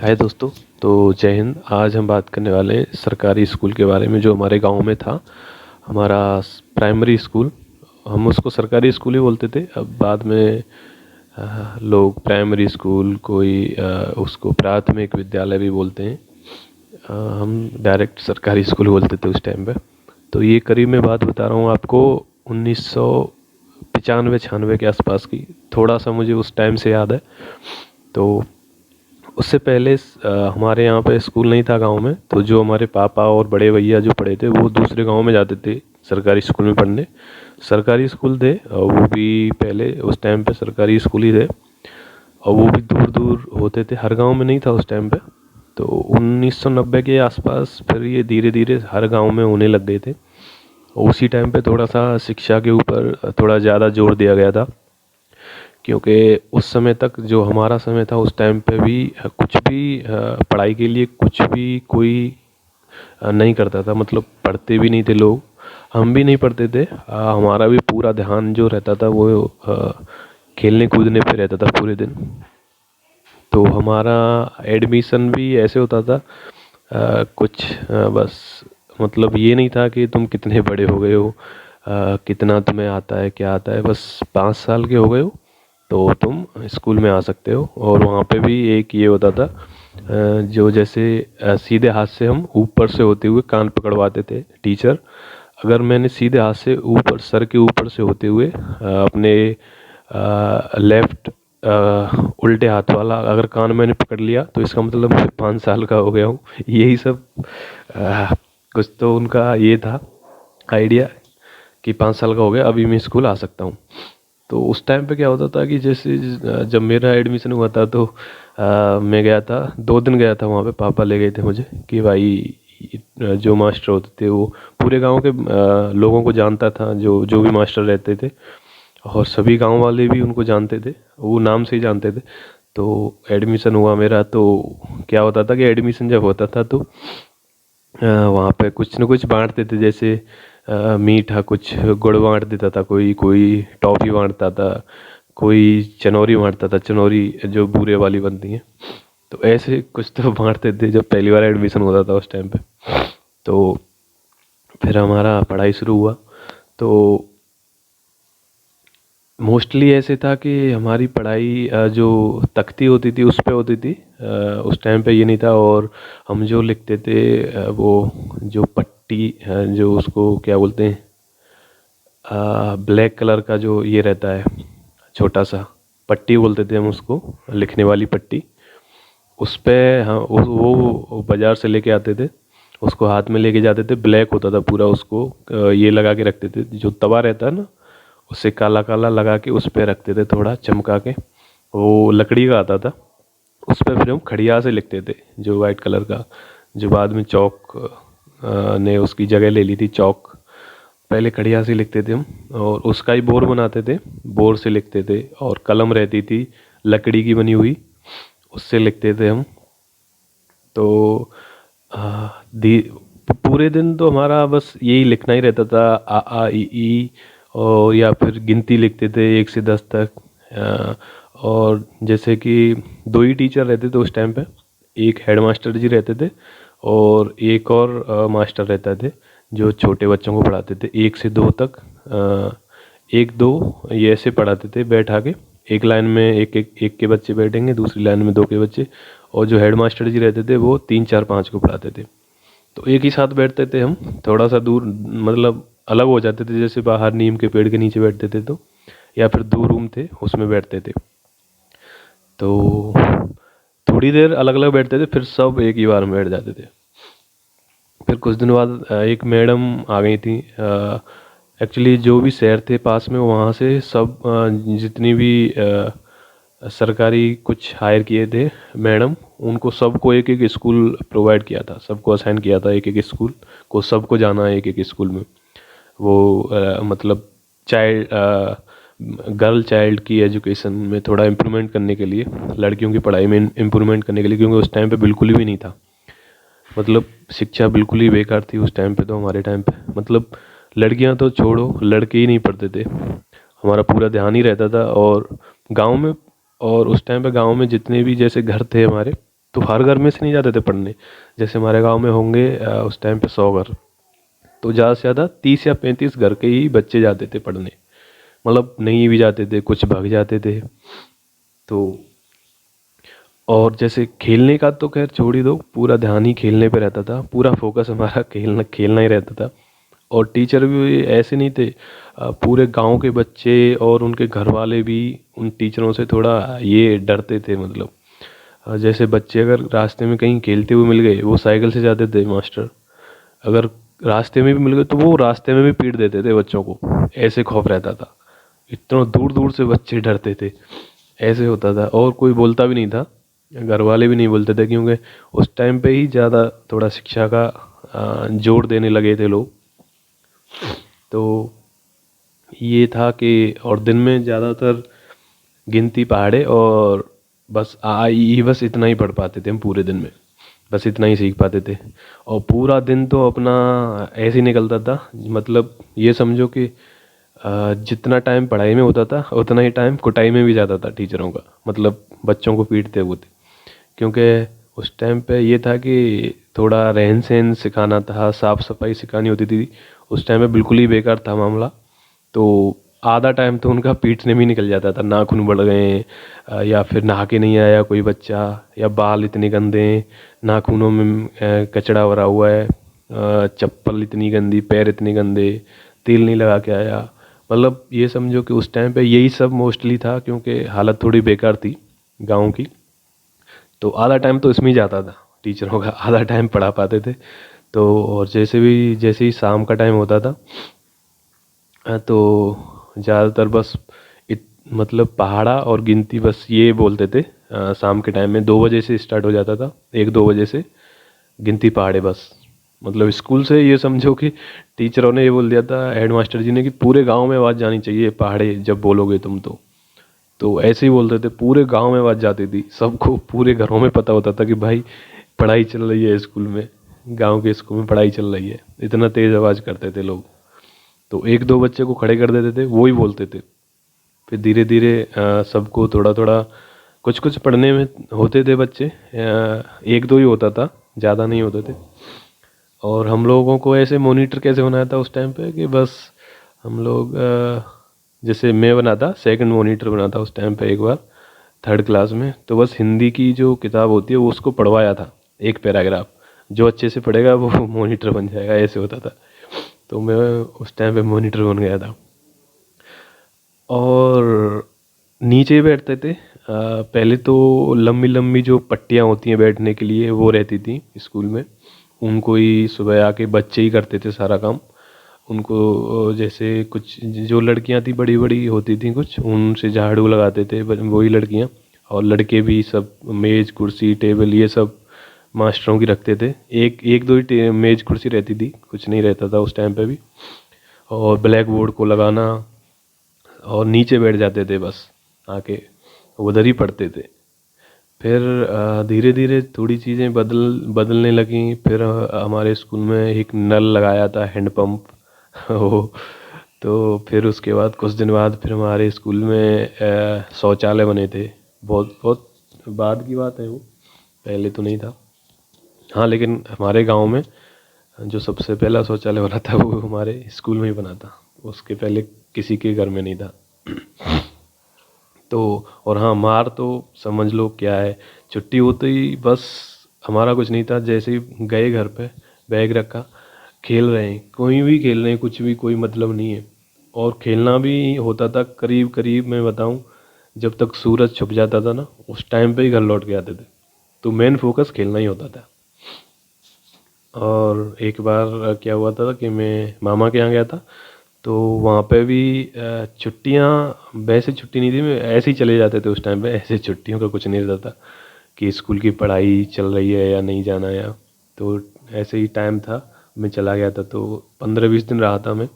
हाय दोस्तों। तो जय हिंद। आज हम बात करने वाले हैं सरकारी स्कूल के बारे में जो हमारे गांव में था। हमारा प्राइमरी स्कूल, हम उसको सरकारी स्कूल ही बोलते थे। अब बाद में लोग प्राइमरी स्कूल कोई उसको प्राथमिक विद्यालय भी बोलते हैं। हम डायरेक्ट सरकारी स्कूल बोलते थे उस टाइम पे। तो ये करीब मैं बात बता रहा हूँ आपको 1995-96 के आसपास की। थोड़ा सा मुझे उस टाइम से याद है। तो उससे पहले हमारे यहाँ पे स्कूल नहीं था गांव में। तो जो हमारे पापा और बड़े भैया जो पढ़े थे वो दूसरे गांव में जाते थे सरकारी स्कूल में पढ़ने। सरकारी स्कूल थे और वो भी पहले उस टाइम पे सरकारी स्कूल ही थे, और वो भी दूर दूर होते थे, हर गांव में नहीं था उस टाइम पे। तो 1990 के आसपास फिर ये धीरे धीरे हर गांव में होने लग गए थे। उसी टाइम पे थोड़ा सा शिक्षा के ऊपर थोड़ा ज़्यादा जोर दिया गया था, क्योंकि उस समय तक जो हमारा समय था उस टाइम पे भी कुछ भी पढ़ाई के लिए कुछ भी कोई नहीं करता था। मतलब पढ़ते भी नहीं थे लोग, हम भी नहीं पढ़ते थे। हमारा भी पूरा ध्यान जो रहता था वो खेलने कूदने पे रहता था पूरे दिन। तो हमारा एडमिशन भी ऐसे होता था कुछ बस मतलब ये नहीं था कि तुम कितने बड़े हो गए हो, कितना तुम्हें आता है क्या आता है, बस 5 साल के हो गए हो तो तुम स्कूल में आ सकते हो। और वहाँ पे भी एक ये होता था जो जैसे सीधे हाथ से हम ऊपर से होते हुए कान पकड़वाते थे टीचर। अगर मैंने सीधे हाथ से ऊपर सर के ऊपर से होते हुए अपने लेफ्ट उल्टे हाथ वाला अगर कान मैंने पकड़ लिया तो इसका मतलब मैं 5 साल का हो गया हूँ। यही सब कुछ तो उनका ये था आइडिया कि 5 साल का हो गया अभी मैं स्कूल आ सकता हूँ। तो उस टाइम पे क्या होता था कि जैसे जब मेरा एडमिशन हुआ था तो मैं गया था, 2 दिन गया था वहाँ पे। पापा ले गए थे मुझे कि भाई जो मास्टर होते थे वो पूरे गांव के लोगों को जानता था, जो जो भी मास्टर रहते थे, और सभी गांव वाले भी उनको जानते थे, वो नाम से ही जानते थे। तो एडमिशन हुआ मेरा। तो क्या होता था कि एडमिशन जब होता था तो वहाँ पे कुछ न कुछ बांटते थे, जैसे मीठा कुछ गुड़ बांट देता था, कोई कोई टॉफ़ी बांटता था, कोई चनौरी बांटता था, चनौरी जो बूरे वाली बनती हैं। तो ऐसे कुछ तो बांटते थे जब पहली बार एडमिशन होता था उस टाइम पे। तो फिर हमारा पढ़ाई शुरू हुआ। तो मोस्टली ऐसे था कि हमारी पढ़ाई जो तख्ती होती थी उस पे होती थी। उस टाइम पे ये नहीं था। और हम जो लिखते थे वो जो पट्टी जो उसको क्या बोलते हैं, ब्लैक कलर का जो ये रहता है छोटा सा, पट्टी बोलते थे हम उसको, लिखने वाली पट्टी। उस पे हाँ वो बाज़ार से लेके आते थे, उसको हाथ में लेके जाते थे, ब्लैक होता था पूरा। उसको ये लगा के रखते थे, जो तवा रहता है ना उससे काला काला लगा के उस पे रखते थे, थोड़ा चमका के। वो लकड़ी का आता था। उस पे फिर हम खड़िया से लिखते थे, जो वाइट कलर का, जो बाद में चौक ने उसकी जगह ले ली थी, चौक। पहले खड़िया से लिखते थे हम, और उसका ही बोर बनाते थे, बोर से लिखते थे। और कलम रहती थी लकड़ी की बनी हुई, उससे लिखते थे हम। तो आ, दी पूरे दिन तो हमारा बस यही लिखना ही रहता था, आ आ ई और या फिर गिनती लिखते थे 1 से 10 तक। और जैसे कि 2 ही टीचर रहते थे उस टाइम पे, एक हेड मास्टर जी रहते थे और एक और मास्टर रहते थे जो छोटे बच्चों को पढ़ाते थे 1 से 2 तक। 1 2 ये ऐसे पढ़ाते थे बैठा के, एक लाइन में एक के बच्चे बैठेंगे, दूसरी लाइन में 2 के बच्चे। और जो हेड मास्टर जी रहते थे वो 3 4 5 को पढ़ाते थे। तो एक ही साथ बैठते थे हम, थोड़ा सा दूर मतलब अलग हो जाते थे, जैसे बाहर नीम के पेड़ के नीचे बैठते थे तो, या फिर 2 रूम थे उसमें बैठते थे। तो थोड़ी देर अलग अलग बैठते थे, फिर सब एक ही बार में बैठ जाते थे। फिर कुछ दिन बाद एक मैडम आ गई थी। एक्चुअली जो भी शहर थे पास में वहाँ से सब जितनी भी सरकारी कुछ हायर किए थे मैडम, उनको सबको एक एक स्कूल प्रोवाइड किया था, सबको असाइन किया था एक एक स्कूल को, सबको जाना है एक एक स्कूल में। वो मतलब चाइल्ड गर्ल चाइल्ड की एजुकेशन में थोड़ा इम्प्रूवमेंट करने के लिए, लड़कियों की पढ़ाई में इम्प्रूवमेंट करने के लिए, क्योंकि उस टाइम पे बिल्कुल भी नहीं था। मतलब शिक्षा बिल्कुल ही बेकार थी उस टाइम पे। तो हमारे टाइम पे मतलब लड़कियां तो छोड़ो, लड़के ही नहीं पढ़ते थे। हमारा पूरा ध्यान ही रहता था। और गांव में, और उस टाइम पे गांव में जितने भी जैसे घर थे हमारे, तो हर घर में से नहीं जाते थे पढ़ने। जैसे हमारे गांव में होंगे उस टाइम पे 100 घर, तो ज़्यादा से ज़्यादा 30 या 35 घर के ही बच्चे जाते थे पढ़ने। मतलब नहीं भी जाते थे, कुछ भाग जाते थे। तो और जैसे खेलने का तो खैर छोड़ ही दो, पूरा ध्यान ही खेलने पे रहता था, पूरा फोकस हमारा खेलना खेलना ही रहता था। और टीचर भी ऐसे नहीं थे, पूरे गांव के बच्चे और उनके घर वाले भी उन टीचरों से थोड़ा ये डरते थे। मतलब जैसे बच्चे अगर रास्ते में कहीं खेलते हुए मिल गए, वो साइकिल से जाते थे मास्टर, अगर रास्ते में भी मिल गए तो वो रास्ते में भी पीट देते थे बच्चों को, ऐसे खौफ रहता था। इतना दूर दूर से बच्चे डरते थे, ऐसे होता था। और कोई बोलता भी नहीं था, घर वाले भी नहीं बोलते थे, क्योंकि उस टाइम पे ही ज़्यादा थोड़ा शिक्षा का जोर देने लगे थे लोग। तो ये था कि और दिन में ज़्यादातर गिनती पहाड़े और बस आ ई ई बस इतना ही पढ़ पाते थे हम पूरे दिन में, बस इतना ही सीख पाते थे। और पूरा दिन तो अपना ऐसे ही निकलता था। मतलब ये समझो कि जितना टाइम पढ़ाई में होता था उतना ही टाइम कुटाई में भी जाता था टीचरों का, मतलब बच्चों को पीटते हुए थे। क्योंकि उस टाइम पे ये था कि थोड़ा रहन सहन सिखाना था, साफ़ सफाई सिखानी होती थी। उस टाइम पे बिल्कुल ही बेकार था मामला। तो आधा टाइम तो उनका पीटने में निकल जाता था, नाखून बढ़ गए, या फिर नहा के नहीं आया कोई बच्चा, या बाल इतने गंदे हैं, नाखूनों में कचड़ा भरा हुआ है, चप्पल इतनी गंदी, पैर इतने गंदे, तेल नहीं लगा के आया। मतलब ये समझो कि उस टाइम पे यही सब मोस्टली था, क्योंकि हालत थोड़ी बेकार थी गाँव की। तो आधा टाइम तो इसमें ही जाता था टीचरों का, आधा टाइम पढ़ा पाते थे। तो और जैसे ही शाम का टाइम होता था, तो ज़्यादातर बस मतलब पहाड़ा और गिनती बस ये बोलते थे। शाम के टाइम में 2 बजे से स्टार्ट हो जाता था, 1-2 बजे से गिनती पहाड़े बस। मतलब स्कूल से ये समझो कि टीचरों ने ये बोल दिया था, हेड मास्टर जी ने, कि पूरे गांव में आवाज़ जानी चाहिए पहाड़े जब बोलोगे तुम। तो ऐसे ही बोलते थे, पूरे गांव में आवाज़ जाती थी, सबको पूरे घरों में पता होता था कि भाई पढ़ाई चल रही है स्कूल में, गांव के स्कूल में पढ़ाई चल रही है। इतना तेज़ आवाज़ करते थे लोग। तो 1-2 बच्चे को खड़े कर देते थे, वो ही बोलते थे। फिर धीरे धीरे सबको थोड़ा थोड़ा, कुछ कुछ पढ़ने में होते थे बच्चे, 1-2 ही होता था, ज़्यादा नहीं होते थे। और हम लोगों को ऐसे मॉनिटर कैसे बनाया था उस टाइम पे कि बस हम लोग जैसे मैं बना था, सेकंड मॉनिटर बना था उस टाइम पे एक बार 3rd क्लास में। तो बस हिंदी की जो किताब होती है वो उसको पढ़वाया था, एक पैराग्राफ, जो अच्छे से पढ़ेगा वो मॉनिटर बन जाएगा, ऐसे होता था। तो मैं उस टाइम पे मॉनिटर बन गया था। और नीचे ही बैठते थे। पहले तो लंबी लंबी जो पट्टियाँ होती हैं बैठने के लिए वो रहती थी स्कूल में, उनको ही सुबह आके बच्चे ही करते थे सारा काम। उनको जैसे कुछ जो लड़कियां थी बड़ी बड़ी होती थी कुछ, उनसे झाड़ू लगाते थे वही लड़कियां। और लड़के भी सब मेज़ कुर्सी टेबल ये सब मास्टरों की रखते थे। एक एक दो ही मेज़ कुर्सी रहती थी, कुछ नहीं रहता था उस टाइम पे भी। और ब्लैक बोर्ड को लगाना, और नीचे बैठ जाते थे बस आके, उधर ही पढ़ते थे। फिर धीरे धीरे थोड़ी चीज़ें बदलने लगीं। फिर हमारे स्कूल में एक नल लगाया था, हैंडपम्प वो। तो फिर उसके बाद कुछ दिन बाद फिर हमारे स्कूल में शौचालय बने थे। बहुत बहुत बाद की बात है वो, पहले तो नहीं था। हाँ, लेकिन हमारे गांव में जो सबसे पहला शौचालय बना था वो हमारे स्कूल में ही बना था, उसके पहले किसी के घर में नहीं था। तो और हाँ, मार तो समझ लो क्या है, छुट्टी होते ही बस हमारा कुछ नहीं था, जैसे ही गए घर पे बैग रखा, खेल रहे हैं, कोई भी खेल रहे हैं, कुछ भी, कोई मतलब नहीं है। और खेलना भी होता था करीब करीब, मैं बताऊं, जब तक सूरज छुप जाता था ना, उस टाइम पे ही घर लौट के आते थे। तो मेन फोकस खेलना ही होता था। और एक बार क्या हुआ था कि मैं मामा के यहाँ गया था, तो वहाँ पे भी छुट्टियाँ, वैसे छुट्टी नहीं थी, मैं ऐसे ही चले जाते थे उस टाइम पे, ऐसे छुट्टियों का कुछ नहीं रहता था कि स्कूल की पढ़ाई चल रही है या नहीं जाना है। तो ऐसे ही टाइम था, मैं चला गया था। तो 15-20 दिन रहा था मैं।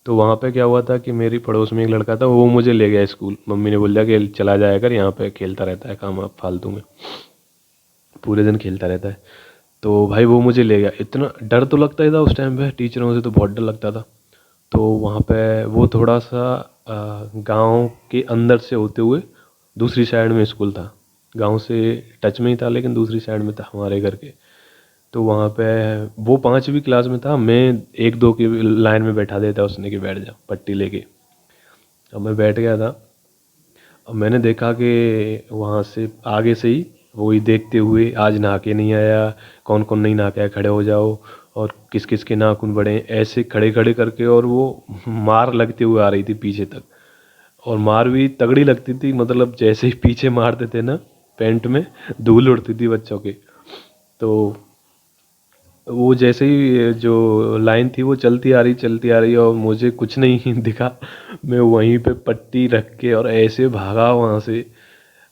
तो वहाँ पे क्या हुआ था कि मेरी पड़ोस में एक लड़का था, वो मुझे ले गया स्कूल। मम्मी ने बोल दिया कि चला जाया कर, यहाँ पे खेलता रहता है काम फालतू में, पूरे दिन खेलता रहता है। तो भाई वो मुझे ले गया। इतना डर तो लगता ही था उस टाइम पे, टीचरों से तो बहुत डर लगता था। तो वहाँ पे वो थोड़ा सा गांव के अंदर से होते हुए दूसरी साइड में स्कूल था। गांव से टच में ही था लेकिन दूसरी साइड में था हमारे घर के। तो वहाँ पे वो 5वीं क्लास में था, मैं 1-2 की लाइन में बैठा देता उसने कि बैठ जा पट्टी लेके। अब मैं बैठ गया था। अब मैंने देखा कि वहाँ से आगे से ही वही देखते हुए, आज नहा के नहीं आया, कौन कौन नहीं नहा के आया खड़े हो जाओ, और किस किस के नाखून बड़े हैं, ऐसे खड़े खड़े करके। और वो मार लगते हुए आ रही थी पीछे तक, और मार भी तगड़ी लगती थी, मतलब जैसे ही पीछे मारते थे ना पैंट में धूल उड़ती थी बच्चों के। तो वो जैसे ही जो लाइन थी वो चलती आ रही और मुझे कुछ नहीं दिखा। मैं वहीं पे पट्टी रख के और ऐसे भागा वहाँ से,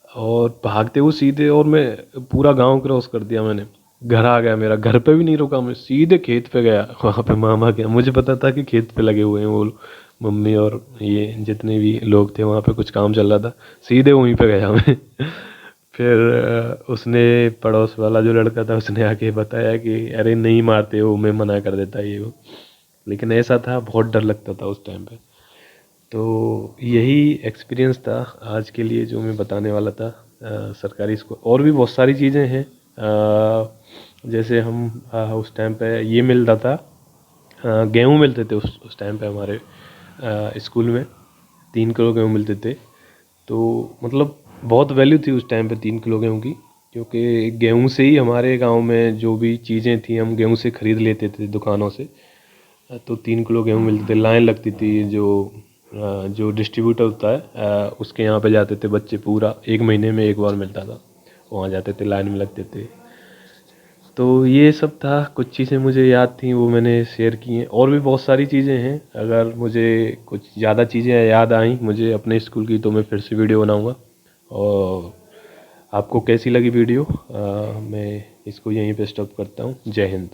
और भागते हुए सीधे, और मैं पूरा गांव क्रॉस कर दिया मैंने, घर आ गया मेरा। घर पे भी नहीं रुका, मैं सीधे खेत पे गया। वहाँ पे मामा के, मुझे पता था कि खेत पे लगे हुए हैं वो मम्मी और ये जितने भी लोग थे वहाँ पे, कुछ काम चल रहा था, सीधे वहीं पे गया मैं। फिर उसने, पड़ोस वाला जो लड़का था उसने आके बताया कि अरे नहीं मारते हो, मैं मना कर देता ये वो। लेकिन ऐसा था, बहुत डर लगता था उस टाइम पे। तो यही एक्सपीरियंस था आज के लिए जो मैं बताने वाला था। सरकारी स्कूल और भी बहुत सारी चीज़ें हैं। जैसे हम उस टाइम पे ये मिलता था, गेहूँ मिलते थे उस टाइम पे हमारे स्कूल में। 3 किलो गेहूँ मिलते थे। तो मतलब बहुत वैल्यू थी उस टाइम पे 3 किलो गेहूँ की, क्योंकि गेहूँ से ही हमारे गांव में जो भी चीज़ें थी हम गेहूँ से ख़रीद लेते थे दुकानों से। तो 3 किलो गेहूँ मिलते थे, लाइन लगती थी। जो डिस्ट्रीब्यूटर होता है उसके यहाँ पे जाते थे बच्चे, पूरा 1 महीने में एक बार मिलता था, वहाँ जाते थे, लाइन में लगते थे। तो ये सब था, कुछ चीज़ें मुझे याद थी वो मैंने शेयर की हैं। और भी बहुत सारी चीज़ें हैं, अगर मुझे कुछ ज़्यादा चीज़ें याद आई मुझे अपने स्कूल की तो मैं फिर से वीडियो बनाऊँगा। और आपको कैसी लगी वीडियो, मैं इसको यहीं पे स्टॉप करता हूँ। जय हिंद।